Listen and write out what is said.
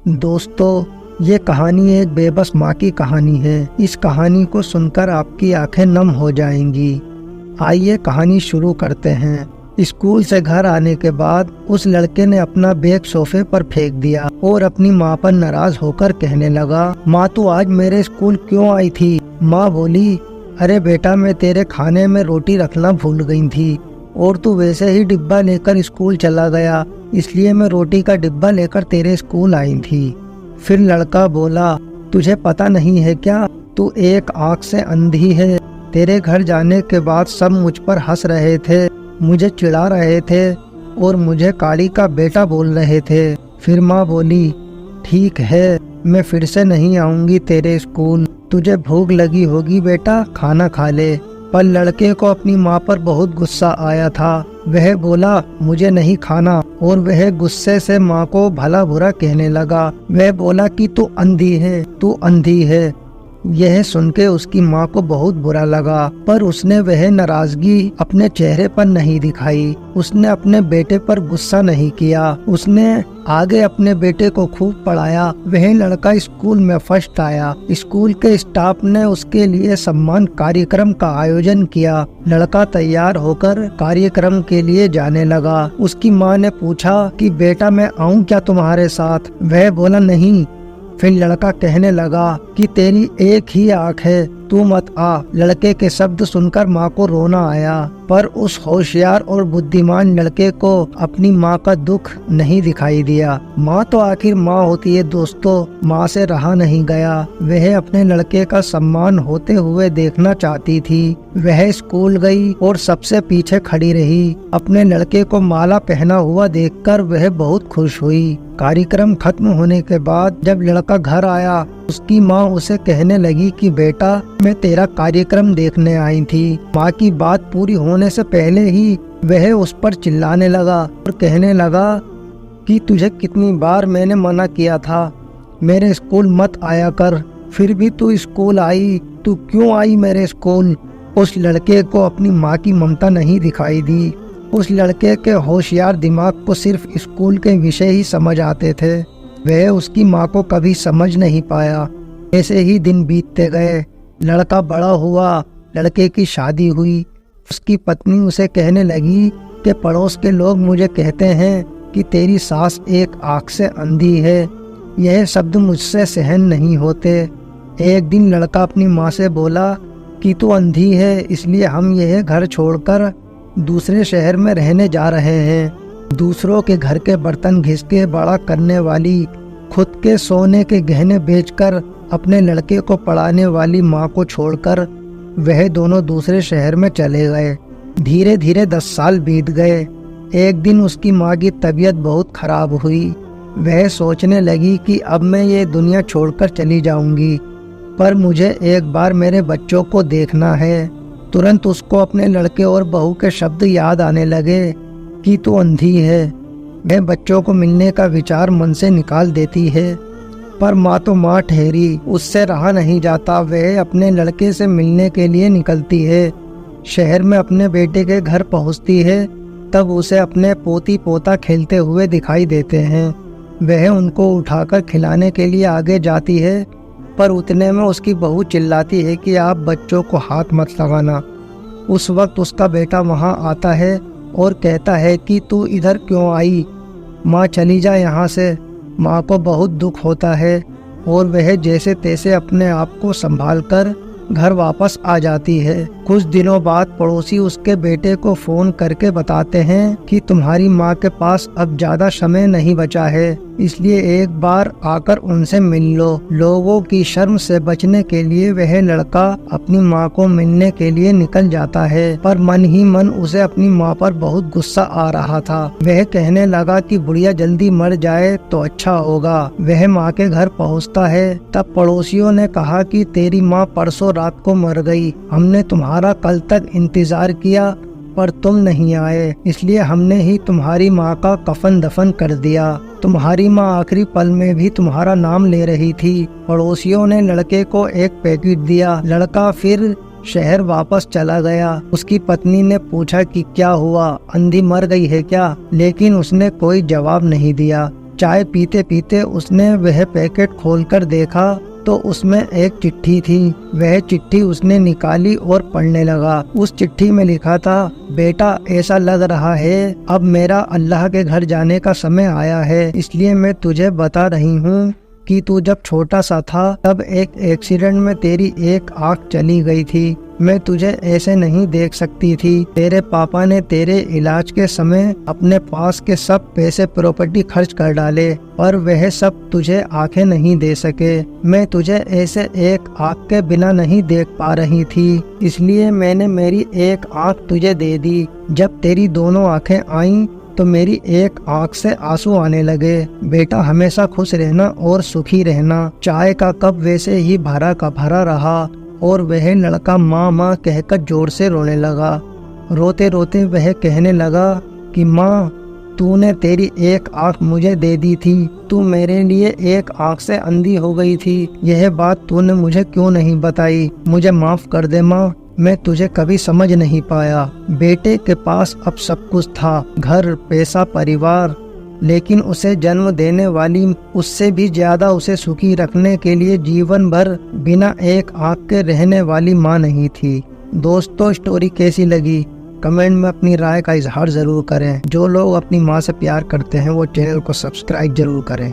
दोस्तों, ये कहानी एक बेबस माँ की कहानी है। इस कहानी को सुनकर आपकी आंखें नम हो जाएंगी। आइए कहानी शुरू करते हैं। स्कूल से घर आने के बाद उस लड़के ने अपना बैग सोफे पर फेंक दिया और अपनी माँ पर नाराज होकर कहने लगा, माँ तू आज मेरे स्कूल क्यों आई थी? माँ बोली, अरे बेटा मैं तेरे खाने में रोटी रखना भूल गई थी और तू वैसे ही डिब्बा लेकर स्कूल चला गया, इसलिए मैं रोटी का डिब्बा लेकर तेरे स्कूल आई थी। फिर लड़का बोला, तुझे पता नहीं है क्या, तू एक आँख से अंधी है। तेरे घर जाने के बाद सब मुझ पर हंस रहे थे, मुझे चिढ़ा रहे थे और मुझे काली का बेटा बोल रहे थे। फिर माँ बोली, ठीक है मैं फिर से नहीं आऊंगी तेरे स्कूल, तुझे भूख लगी होगी बेटा, खाना खा ले। पर लड़के को अपनी माँ पर बहुत गुस्सा आया था। वह बोला, मुझे नहीं खाना, और वह गुस्से से माँ को भला बुरा कहने लगा। वह बोला कि तू अंधी है, तू अंधी है। यह सुन के उसकी माँ को बहुत बुरा लगा, पर उसने वह नाराजगी अपने चेहरे पर नहीं दिखाई। उसने अपने बेटे पर गुस्सा नहीं किया। उसने आगे अपने बेटे को खूब पढ़ाया। वह लड़का स्कूल में फर्स्ट आया। स्कूल के स्टाफ ने उसके लिए सम्मान कार्यक्रम का आयोजन किया। लड़का तैयार होकर कार्यक्रम के लिए जाने लगा। उसकी माँ ने पूछा कि बेटा मैं आऊँ क्या तुम्हारे साथ? वह बोला नहीं। फिर लड़का कहने लगा कि तेरी एक ही आँख है, तू मत आ। लड़के के शब्द सुनकर माँ को रोना आया, पर उस होशियार और बुद्धिमान लड़के को अपनी माँ का दुख नहीं दिखाई दिया। माँ तो आखिर माँ होती है दोस्तों, माँ से रहा नहीं गया। वह अपने लड़के का सम्मान होते हुए देखना चाहती थी। वह स्कूल गई और सबसे पीछे खड़ी रही। अपने लड़के को माला पहना हुआ देखकर वह बहुत खुश हुई। कार्यक्रम खत्म होने के बाद जब लड़का घर आया, उसकी माँ उसे कहने लगी कि बेटा मैं तेरा कार्यक्रम देखने आई थी। माँ की बात पूरी होने से पहले ही वह उस पर चिल्लाने लगा और कहने लगा कि तुझे कितनी बार मैंने मना किया था, मेरे स्कूल मत आया कर, फिर भी तू स्कूल आई, तू क्यों आई मेरे स्कूल? उस लड़के को अपनी माँ की ममता नहीं दिखाई दी। उस लड़के के होशियार दिमाग को सिर्फ स्कूल के विषय ही समझ आते थे। वह उसकी माँ को कभी समझ नहीं पाया। ऐसे ही दिन बीतते गए। लड़का बड़ा हुआ, लड़के की शादी हुई। उसकी पत्नी उसे कहने लगी कि पड़ोस के लोग मुझे कहते हैं कि तेरी सास एक आँख से अंधी है। यह शब्द मुझसे सहन नहीं होते। एक दिन लड़का अपनी माँ से बोला कि तू अंधी है, इसलिए हम यह घर छोड़कर दूसरे शहर में रहने जा रहे हैं। दूसरों के घर के बर्तन घिस के बड़ा करने वाली, खुद के सोने के गहने बेचकर अपने लड़के को पढ़ाने वाली माँ को छोड़कर वह दोनों दूसरे शहर में चले गए। धीरे धीरे 10 साल बीत गए। एक दिन उसकी माँ की तबीयत बहुत खराब हुई। वह सोचने लगी कि अब मैं ये दुनिया छोड़कर चली जाऊंगी, पर मुझे एक बार मेरे बच्चों को देखना है। तुरंत उसको अपने लड़के और बहू के शब्द याद आने लगे कि तू अंधी है। वह बच्चों को मिलने का विचार मन से निकाल देती है, पर माँ तो माँ ठहरी, उससे रहा नहीं जाता। वह अपने लड़के से मिलने के लिए निकलती है। शहर में अपने बेटे के घर पहुँचती है, तब उसे अपने पोती पोता खेलते हुए दिखाई देते हैं। वह उनको उठाकर खिलाने के लिए आगे जाती है, पर उतने में उसकी बहू चिल्लाती है कि आप बच्चों को हाथ मत लगाना। उस वक्त उसका बेटा वहाँ आता है और कहता है कि तू इधर क्यों आई, माँ चली जा यहाँ से। माँ को बहुत दुख होता है और वह जैसे तैसे अपने आप को संभालकर घर वापस आ जाती है। कुछ दिनों बाद पड़ोसी उसके बेटे को फोन करके बताते हैं कि तुम्हारी माँ के पास अब ज्यादा समय नहीं बचा है, इसलिए एक बार आकर उनसे मिल लो। लोगों की शर्म से बचने के लिए वह लड़का अपनी माँ को मिलने के लिए निकल जाता है, पर मन ही मन उसे अपनी माँ पर बहुत गुस्सा आ रहा था। वह कहने लगा कि बुढ़िया जल्दी मर जाए तो अच्छा होगा। वह माँ के घर पहुँचता है, तब पड़ोसियों ने कहा कि तेरी माँ परसों रात को मर गई। हमने तुम्हारा कल तक इंतजार किया पर तुम नहीं आए, इसलिए हमने ही तुम्हारी माँ का कफन दफन कर दिया। तुम्हारी माँ आखिरी पल में भी तुम्हारा नाम ले रही थी। पड़ोसियों ने लड़के को एक पैकेट दिया। लड़का फिर शहर वापस चला गया। उसकी पत्नी ने पूछा कि क्या हुआ, अंधी मर गई है क्या? लेकिन उसने कोई जवाब नहीं दिया। चाय पीते पीते उसने वह पैकेट खोलकर देखा तो उसमें एक चिट्ठी थी। वह चिट्ठी उसने निकाली और पढ़ने लगा। उस चिट्ठी में लिखा था, बेटा ऐसा लग रहा है अब मेरा अल्लाह के घर जाने का समय आया है, इसलिए मैं तुझे बता रही हूँ कि तू जब छोटा सा था तब एक एक्सीडेंट में तेरी एक आँख चली गई थी। मैं तुझे ऐसे नहीं देख सकती थी। तेरे पापा ने तेरे इलाज के समय अपने पास के सब पैसे प्रॉपर्टी खर्च कर डाले, पर वह सब तुझे आंखें नहीं दे सके। मैं तुझे ऐसे एक आँख के बिना नहीं देख पा रही थी, इसलिए मैंने मेरी एक आँख तुझे दे दी। जब तेरी दोनों आँखें आईं तो मेरी एक आँख से आंसू आने लगे। बेटा हमेशा खुश रहना और सुखी रहना। चाय का कप वैसे ही भरा का भरा रहा और वह लड़का माँ माँ कहकर जोर से रोने लगा। रोते रोते वह कहने लगा कि माँ, तूने तेरी एक आँख मुझे दे दी थी, तू मेरे लिए एक आँख से अंधी हो गई थी। यह बात तूने मुझे क्यों नहीं बताई? मुझे माफ कर दे माँ, मैं तुझे कभी समझ नहीं पाया। बेटे के पास अब सब कुछ था, घर, पैसा, परिवार, लेकिन उसे जन्म देने वाली उससे भी ज्यादा उसे सुखी रखने के लिए जीवन भर बिना एक आँख के रहने वाली माँ नहीं थी। दोस्तों, स्टोरी कैसी लगी कमेंट में अपनी राय का इजहार जरूर करें। जो लोग अपनी माँ से प्यार करते हैं वो चैनल को सब्सक्राइब जरूर करें।